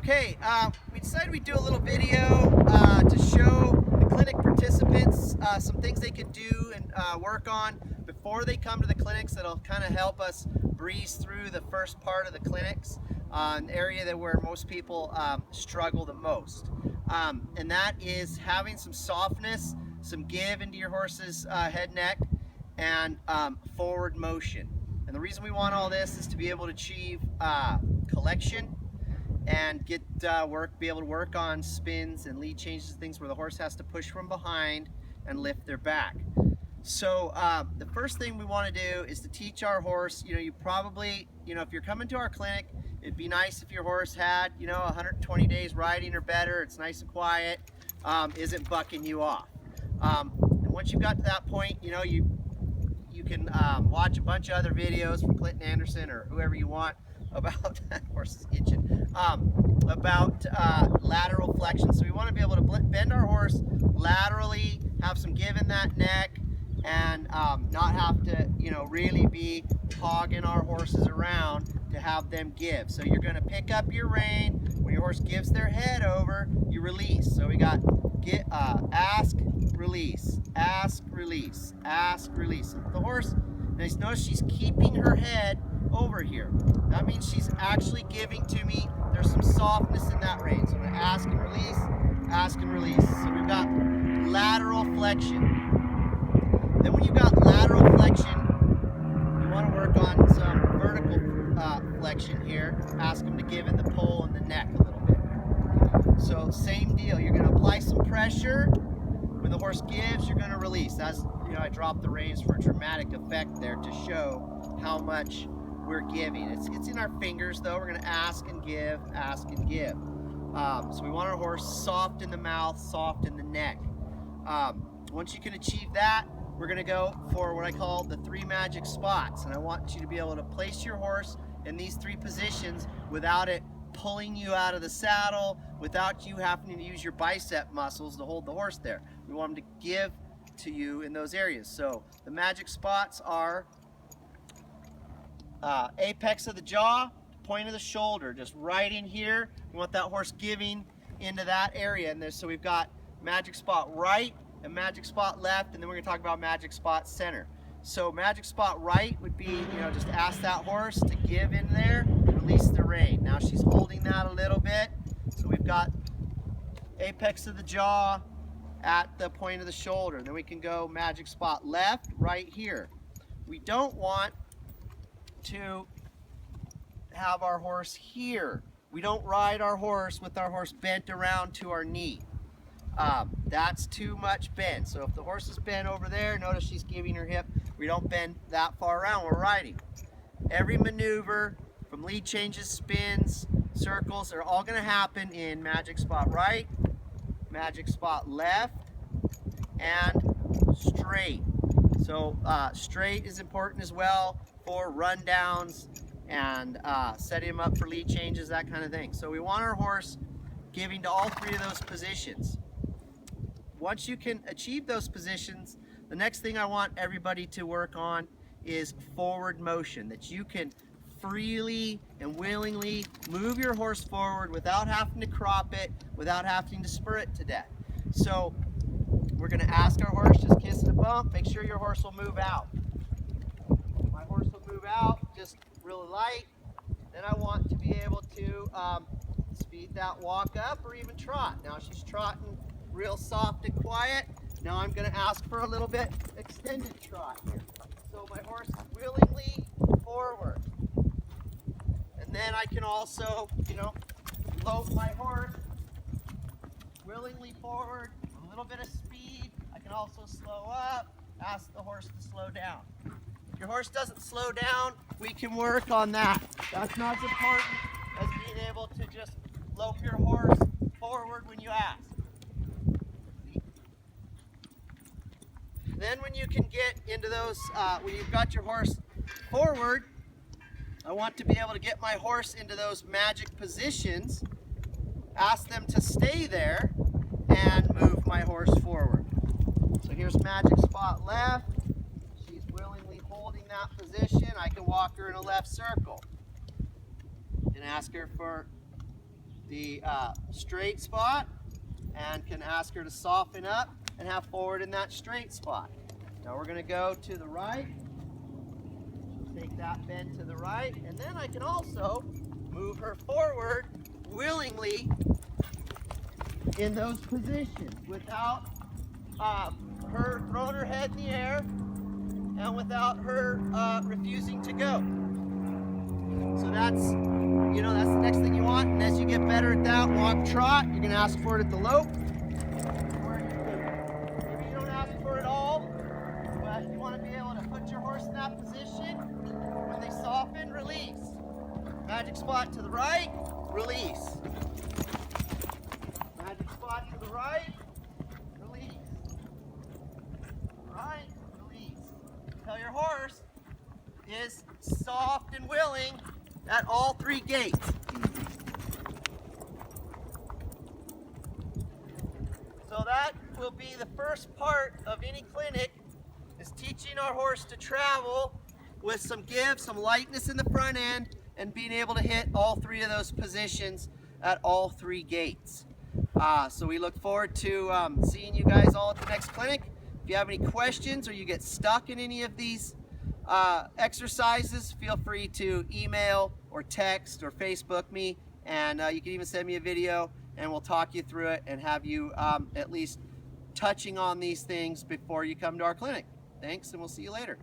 Okay, we decided we'd do a little video to show the clinic participants some things they could do and work on before they come to the clinics that'll kind of help us breeze through the first part of the clinics, an area that where most people struggle the most. And that is having some softness, some give into your horse's head, neck, and forward motion. And the reason we want all this is to be able to achieve collection and be able to work on spins and lead changes, things where the horse has to push from behind and lift their back. So the first thing we want to do is to teach our horse, you probably, if you're coming to our clinic, it'd be nice if your horse had, 120 days riding or better, it's nice and quiet, isn't bucking you off. And once you've got to that point, you can watch a bunch of other videos from Clinton Anderson or whoever you want about that horse is itching, about lateral flexion. So we want to be able to bend our horse laterally, have some give in that neck, and not have to really be hogging our horses around to have them give. So you're going to pick up your rein. When your horse gives their head over, you release. So we got ask, release, ask, release, ask, release. So the horse, notice she's keeping her head over here. That means she's actually giving to me. There's some softness in that rein. So I'm going to ask and release, ask and release. So we've got lateral flexion. Then when you've got lateral flexion, you want to work on some vertical flexion here. Ask them to give in the pole and the neck a little bit. So same deal. You're going to apply some pressure. When the horse gives, you're going to release. That's, I dropped the reins for a dramatic effect there to show how much we're giving. It's in our fingers though. We're going to ask and give, ask and give. So we want our horse soft in the mouth, soft in the neck. Once you can achieve that, we're going to go for what I call the 3 magic spots. And I want you to be able to place your horse in these 3 positions without it pulling you out of the saddle, without you having to use your bicep muscles to hold the horse there. We want them to give to you in those areas. So the magic spots are apex of the jaw, point of the shoulder, just right in here. We want that horse giving into that area. And so we've got magic spot right and magic spot left, and then we're going to talk about magic spot center. So magic spot right would be, just ask that horse to give in there, release the rein. Now she's holding that a little bit. So we've got apex of the jaw at the point of the shoulder. Then we can go magic spot left, right here. We don't want to have our horse here. We don't ride our horse with our horse bent around to our knee. That's too much bend. So if the horse is bent over there, notice she's giving her hip. We don't bend that far around when we're riding. Every maneuver from lead changes, spins, circles are all going to happen in magic spot right, magic spot left, and straight. So straight is important as well for rundowns and setting him up for lead changes, that kind of thing. So we want our horse giving to all 3 of those positions. Once you can achieve those positions, the next thing I want everybody to work on is forward motion, that you can freely and willingly move your horse forward without having to crop it, without having to spur it to death. So we're going to ask our horse, just kiss and a bump, make sure your horse will move out. My horse will move out just really light. Then I want to be able to speed that walk up or even trot. Now she's trotting real soft and quiet. Now I'm going to ask for a little bit extended trot here. So my horse is willingly forward. And then I can also, lope my horse willingly forward, a little bit of speed. I can also slow up, ask the horse to slow down. If your horse doesn't slow down, we can work on that. That's not as important as being able to just lope your horse forward when you ask. Then when you can get into those, when you've got your horse forward, I want to be able to get my horse into those magic positions, ask them to stay there, and move my horse forward. So here's magic spot left. She's willingly holding that position. I can walk her in a left circle and ask her for the straight spot and can ask her to soften up and have forward in that straight spot. Now we're going to go to the right. Take that bend to the right, and then I can also move her forward willingly in those positions without her throwing her head in the air and without her refusing to go. So that's the next thing you want. And as you get better at that walk trot, you're going to ask for it at the lope. Or maybe you don't ask for it all, but you want to be able to put your horse in that position. When they soften, release. Magic spot to the right, release. Magic spot to the right, release. Right, release. Tell your horse is soft and willing at all three gates. So that will be the first part of any clinic, is teaching our horse to travel with some give, some lightness in the front end, and being able to hit all three of those positions at all three gates. So we look forward to seeing you guys all at the next clinic. If you have any questions or you get stuck in any of these exercises, feel free to email or text or Facebook me, and you can even send me a video and we'll talk you through it and have you at least touching on these things before you come to our clinic. Thanks, and we'll see you later.